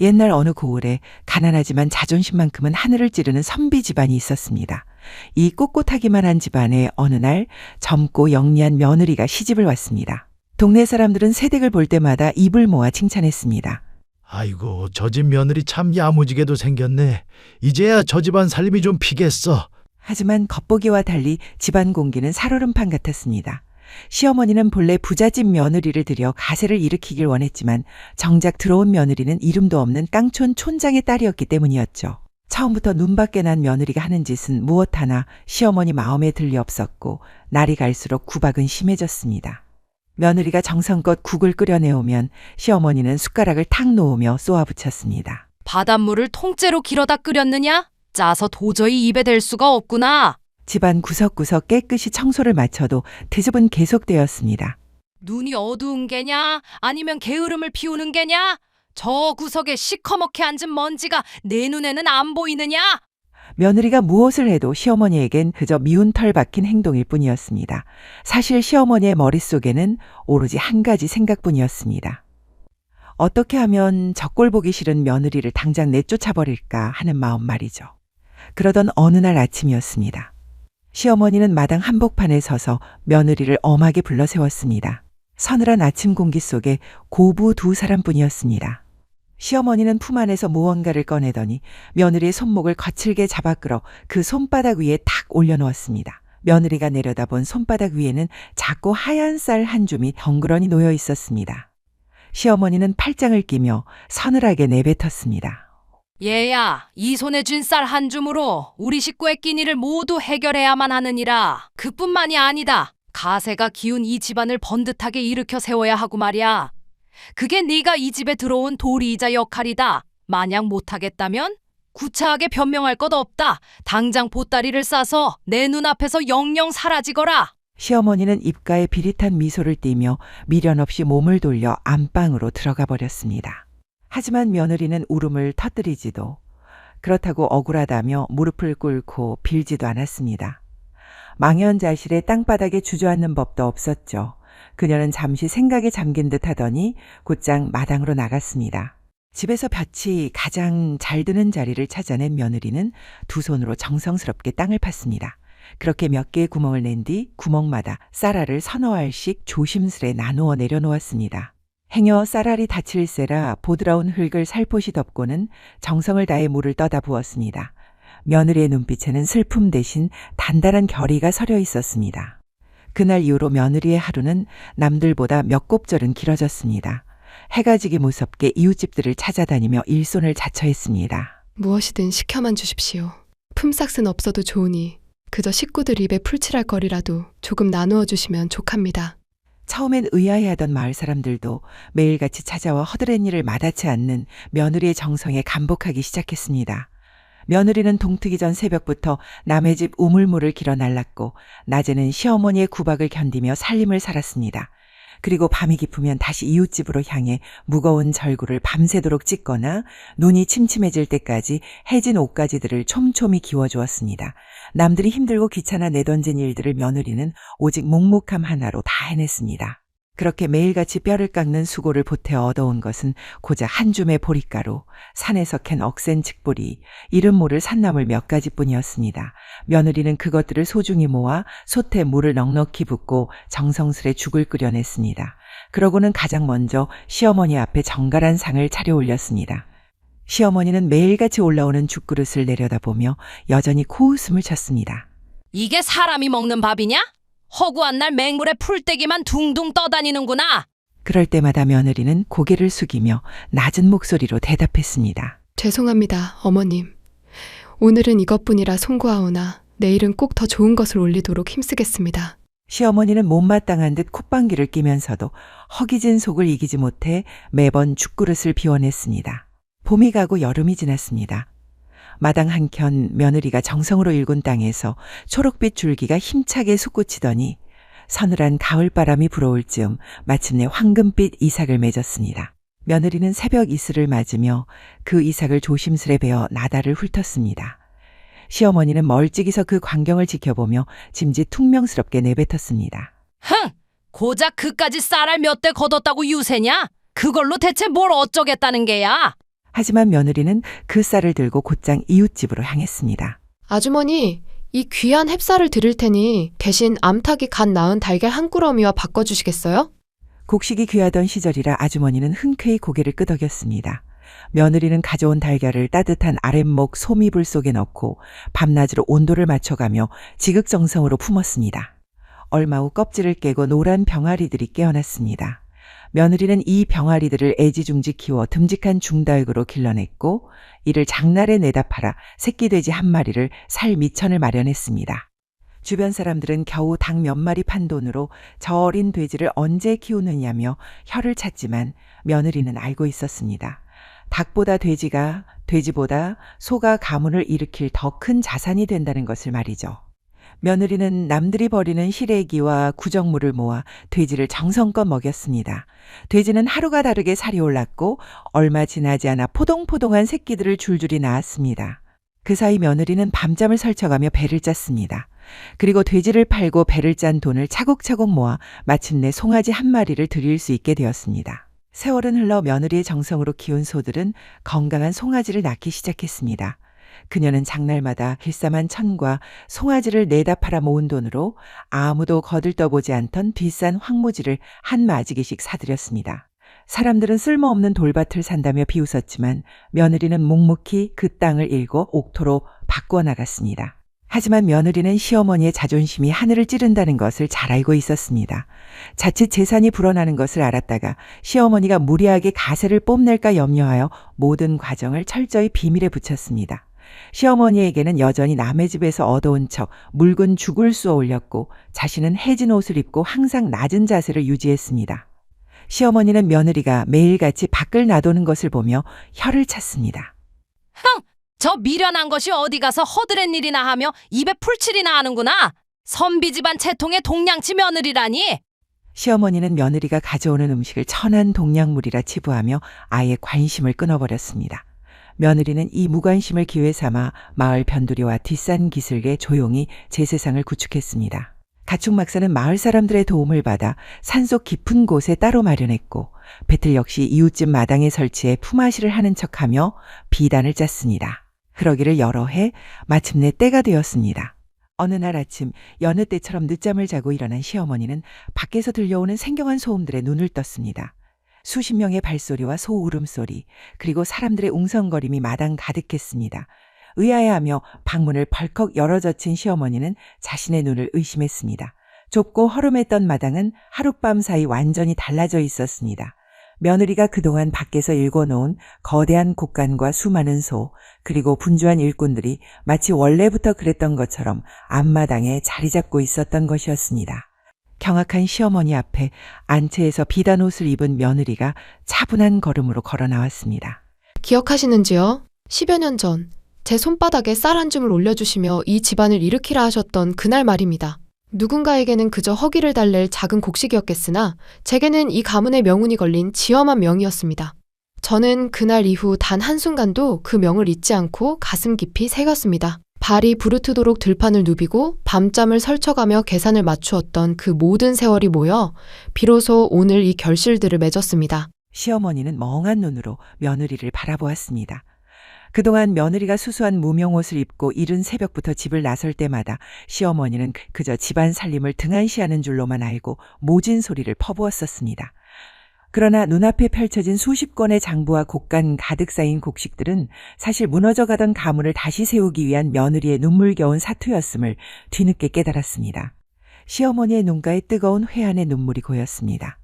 옛날 어느 고을에 가난하지만 자존심만큼은 하늘을 찌르는 선비 집안이 있었습니다. 이 꼿꼿하기만 한 집안에 어느 날 젊고 영리한 며느리가 시집을 왔습니다. 동네 사람들은 새댁을 볼 때마다 입을 모아 칭찬했습니다. 아이고, 저 집 며느리 참 야무지게도 생겼네. 이제야 저 집안 살림이 좀 피겠어. 하지만 겉보기와 달리 집안 공기는 살얼음판 같았습니다. 시어머니는 본래 부잣집 며느리를 들여 가세를 일으키길 원했지만 정작 들어온 며느리는 이름도 없는 깡촌 촌장의 딸이었기 때문이었죠. 처음부터 눈밖에 난 며느리가 하는 짓은 무엇 하나 시어머니 마음에 들리 없었고 날이 갈수록 구박은 심해졌습니다. 며느리가 정성껏 국을 끓여내오면 시어머니는 숟가락을 탁 놓으며 쏘아붙였습니다. 바닷물을 통째로 길어다 끓였느냐? 짜서 도저히 입에 댈 수가 없구나. 집안 구석구석 깨끗이 청소를 마쳐도 트집은 계속되었습니다. 눈이 어두운 게냐? 아니면 게으름을 피우는 게냐? 저 구석에 시커멓게 앉은 먼지가 내 눈에는 안 보이느냐? 며느리가 무엇을 해도 시어머니에겐 그저 미운 털 박힌 행동일 뿐이었습니다. 사실 시어머니의 머릿속에는 오로지 한 가지 생각뿐이었습니다. 어떻게 하면 젖골 보기 싫은 며느리를 당장 내쫓아버릴까 하는 마음 말이죠. 그러던 어느 날 아침이었습니다. 시어머니는 마당 한복판에 서서 며느리를 엄하게 불러 세웠습니다. 서늘한 아침 공기 속에 고부 두 사람뿐이었습니다. 시어머니는 품 안에서 무언가를 꺼내더니 며느리의 손목을 거칠게 잡아 끌어 그 손바닥 위에 탁 올려놓았습니다. 며느리가 내려다본 손바닥 위에는 작고 하얀 쌀 한 줌이 덩그러니 놓여 있었습니다. 시어머니는 팔짱을 끼며 서늘하게 내뱉었습니다. 얘야, 이 손에 쥔 쌀 한 줌으로 우리 식구의 끼니를 모두 해결해야만 하느니라. 그뿐만이 아니다. 가세가 기운 이 집안을 번듯하게 일으켜 세워야 하고 말이야. 그게 네가 이 집에 들어온 도리이자 역할이다. 만약 못하겠다면 구차하게 변명할 것 없다. 당장 보따리를 싸서 내 눈앞에서 영영 사라지거라. 시어머니는 입가에 비릿한 미소를 띠며 미련 없이 몸을 돌려 안방으로 들어가 버렸습니다. 하지만 며느리는 울음을 터뜨리지도 그렇다고 억울하다며 무릎을 꿇고 빌지도 않았습니다. 망연자실에 땅바닥에 주저앉는 법도 없었죠. 그녀는 잠시 생각에 잠긴 듯 하더니 곧장 마당으로 나갔습니다. 집에서 볕이 가장 잘 드는 자리를 찾아낸 며느리는 두 손으로 정성스럽게 땅을 팠습니다. 그렇게 몇 개의 구멍을 낸 뒤 구멍마다 쌀알을 서너 알씩 조심스레 나누어 내려놓았습니다. 행여 쌀알이 다칠세라 보드라운 흙을 살포시 덮고는 정성을 다해 물을 떠다 부었습니다. 며느리의 눈빛에는 슬픔 대신 단단한 결의가 서려 있었습니다. 그날 이후로 며느리의 하루는 남들보다 몇 곱절은 길어졌습니다. 해가 지기 무섭게 이웃집들을 찾아다니며 일손을 자처했습니다. 무엇이든 시켜만 주십시오. 품삯은 없어도 좋으니 그저 식구들 입에 풀칠할 거리라도 조금 나누어 주시면 족합니다. 처음엔 의아해하던 마을 사람들도 매일같이 찾아와 허드렛 일을 마다치 않는 며느리의 정성에 감복하기 시작했습니다. 며느리는 동트기 전 새벽부터 남의 집 우물물을 길어 날랐고 낮에는 시어머니의 구박을 견디며 살림을 살았습니다. 그리고 밤이 깊으면 다시 이웃집으로 향해 무거운 절구를 밤새도록 찢거나 눈이 침침해질 때까지 해진 옷가지들을 촘촘히 기워주었습니다. 남들이 힘들고 귀찮아 내던진 일들을 며느리는 오직 묵묵함 하나로 다 해냈습니다. 그렇게 매일같이 뼈를 깎는 수고를 보태어 얻어온 것은 고작 한 줌의 보릿가루, 산에서 캔 억센 측보리, 이름 모를 산나물 몇 가지뿐이었습니다. 며느리는 그것들을 소중히 모아 솥에 물을 넉넉히 붓고 정성스레 죽을 끓여냈습니다. 그러고는 가장 먼저 시어머니 앞에 정갈한 상을 차려 올렸습니다. 시어머니는 매일같이 올라오는 죽그릇을 내려다보며 여전히 코웃음을 쳤습니다. 이게 사람이 먹는 밥이냐? 허구한 날 맹물에 풀떼기만 둥둥 떠다니는구나. 그럴 때마다 며느리는 고개를 숙이며 낮은 목소리로 대답했습니다. 죄송합니다, 어머님. 오늘은 이것뿐이라 송구하오나 내일은 꼭 더 좋은 것을 올리도록 힘쓰겠습니다. 시어머니는 못마땅한 듯 콧방귀를 끼면서도 허기진 속을 이기지 못해 매번 죽그릇을 비워냈습니다. 봄이 가고 여름이 지났습니다. 마당 한켠 며느리가 정성으로 일군 땅에서 초록빛 줄기가 힘차게 솟구치더니 서늘한 가을바람이 불어올 즈음 마침내 황금빛 이삭을 맺었습니다. 며느리는 새벽 이슬을 맞으며 그 이삭을 조심스레 베어 나다를 훑었습니다. 시어머니는 멀찍이서 그 광경을 지켜보며 짐짓 퉁명스럽게 내뱉었습니다. 흥! 고작 그까지 쌀알 몇 대 걷었다고 유세냐? 그걸로 대체 뭘 어쩌겠다는 게야? 하지만 며느리는 그 쌀을 들고 곧장 이웃집으로 향했습니다. 아주머니, 이 귀한 햅쌀을 드릴 테니 대신 암탉이 갓 낳은 달걀 한 꾸러미와 바꿔주시겠어요? 곡식이 귀하던 시절이라 아주머니는 흔쾌히 고개를 끄덕였습니다. 며느리는 가져온 달걀을 따뜻한 아랫목 소미불 속에 넣고 밤낮으로 온도를 맞춰가며 지극정성으로 품었습니다. 얼마 후 껍질을 깨고 노란 병아리들이 깨어났습니다. 며느리는 이 병아리들을 애지중지 키워 듬직한 중다육으로 길러냈고 이를 장날에 내다 팔아 새끼 돼지 한 마리를 살 미천을 마련했습니다. 주변 사람들은 겨우 닭 몇 마리 판 돈으로 저 어린 돼지를 언제 키우느냐며 혀를 찼지만 며느리는 알고 있었습니다. 닭보다 돼지가, 돼지보다 소가 가문을 일으킬 더 큰 자산이 된다는 것을 말이죠. 며느리는 남들이 버리는 시래기와 구정물을 모아 돼지를 정성껏 먹였습니다. 돼지는 하루가 다르게 살이 올랐고 얼마 지나지 않아 포동포동한 새끼들을 줄줄이 낳았습니다. 그 사이 며느리는 밤잠을 설쳐가며 배를 짰습니다. 그리고 돼지를 팔고 배를 짠 돈을 차곡차곡 모아 마침내 송아지 한 마리를 드릴 수 있게 되었습니다. 세월은 흘러 며느리의 정성으로 키운 소들은 건강한 송아지를 낳기 시작했습니다. 그녀는 장날마다 길쌈한 천과 송아지를 내다 팔아 모은 돈으로 아무도 거들떠보지 않던 비싼 황무지를 한 마지기씩 사들였습니다. 사람들은 쓸모없는 돌밭을 산다며 비웃었지만 며느리는 묵묵히 그 땅을 일고 옥토로 바꾸어 나갔습니다. 하지만 며느리는 시어머니의 자존심이 하늘을 찌른다는 것을 잘 알고 있었습니다. 자칫 재산이 불어나는 것을 알았다가 시어머니가 무리하게 가세를 뽐낼까 염려하여 모든 과정을 철저히 비밀에 붙였습니다. 시어머니에게는 여전히 남의 집에서 얻어온 척 묽은 죽을 쑤어 올렸고 자신은 해진 옷을 입고 항상 낮은 자세를 유지했습니다. 시어머니는 며느리가 매일같이 밖을 나도는 것을 보며 혀를 찼습니다. 저 미련한 것이 어디 가서 허드렛 일이나 하며 입에 풀칠이나 하는구나. 선비 집안 채통의 동양치 며느리라니. 시어머니는 며느리가 가져오는 음식을 천한 동양물이라 치부하며 아예 관심을 끊어버렸습니다. 며느리는 이 무관심을 기회 삼아 마을 변두리와 뒷산 기슭에 조용히 제세상을 구축했습니다. 가축막사는 마을 사람들의 도움을 받아 산속 깊은 곳에 따로 마련했고 배틀 역시 이웃집 마당에 설치해 품앗이를 하는 척하며 비단을 짰습니다. 그러기를 여러 해 마침내 때가 되었습니다. 어느 날 아침 여느 때처럼 늦잠을 자고 일어난 시어머니는 밖에서 들려오는 생경한 소음들에 눈을 떴습니다. 수십 명의 발소리와 소 울음소리 그리고 사람들의 웅성거림이 마당 가득했습니다. 의아해하며 방문을 벌컥 열어젖힌 시어머니는 자신의 눈을 의심했습니다. 좁고 허름했던 마당은 하룻밤 사이 완전히 달라져 있었습니다. 며느리가 그동안 밖에서 일궈놓은 거대한 곡간과 수많은 소 그리고 분주한 일꾼들이 마치 원래부터 그랬던 것처럼 앞마당에 자리 잡고 있었던 것이었습니다. 경악한 시어머니 앞에 안채에서 비단 옷을 입은 며느리가 차분한 걸음으로 걸어 나왔습니다. 기억하시는지요? 10여 년 전 제 손바닥에 쌀 한 줌을 올려주시며 이 집안을 일으키라 하셨던 그날 말입니다. 누군가에게는 그저 허기를 달랠 작은 곡식이었겠으나 제게는 이 가문의 명운이 걸린 지엄한 명이었습니다. 저는 그날 이후 단 한순간도 그 명을 잊지 않고 가슴 깊이 새겼습니다. 발이 부르트도록 들판을 누비고 밤잠을 설쳐가며 계산을 맞추었던 그 모든 세월이 모여 비로소 오늘 이 결실들을 맺었습니다. 시어머니는 멍한 눈으로 며느리를 바라보았습니다. 그동안 며느리가 수수한 무명옷을 입고 이른 새벽부터 집을 나설 때마다 시어머니는 그저 집안 살림을 등한시하는 줄로만 알고 모진 소리를 퍼부었었습니다. 그러나 눈앞에 펼쳐진 수십 건의 장부와 곡간 가득 쌓인 곡식들은 사실 무너져가던 가문을 다시 세우기 위한 며느리의 눈물겨운 사투였음을 뒤늦게 깨달았습니다. 시어머니의 눈가에 뜨거운 회한의 눈물이 고였습니다.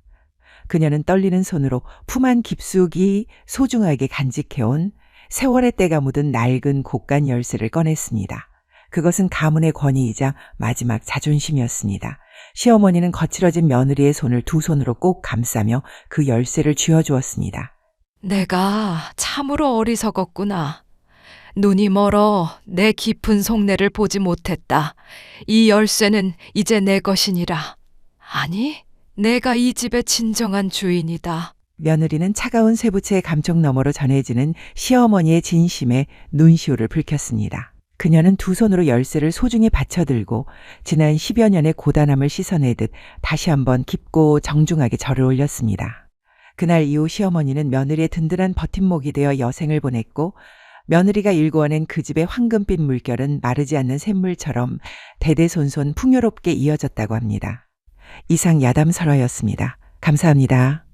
그녀는 떨리는 손으로 품 안 깊숙이 소중하게 간직해온 세월의 때가 묻은 낡은 곡간 열쇠를 꺼냈습니다. 그것은 가문의 권위이자 마지막 자존심이었습니다. 시어머니는 거칠어진 며느리의 손을 두 손으로 꼭 감싸며 그 열쇠를 쥐어주었습니다. 내가 참으로 어리석었구나. 눈이 멀어 내 깊은 속내를 보지 못했다. 이 열쇠는 이제 내 것이니라. 아니, 내가 이 집의 진정한 주인이다. 며느리는 차가운 쇠부채의 감촉 너머로 전해지는 시어머니의 진심에 눈시울을 붉혔습니다. 그녀는 두 손으로 열쇠를 소중히 받쳐들고 지난 10여 년의 고단함을 씻어내듯 다시 한번 깊고 정중하게 절을 올렸습니다. 그날 이후 시어머니는 며느리의 든든한 버팀목이 되어 여생을 보냈고 며느리가 일구어낸 그 집의 황금빛 물결은 마르지 않는 샘물처럼 대대손손 풍요롭게 이어졌다고 합니다. 이상 야담설화였습니다. 감사합니다.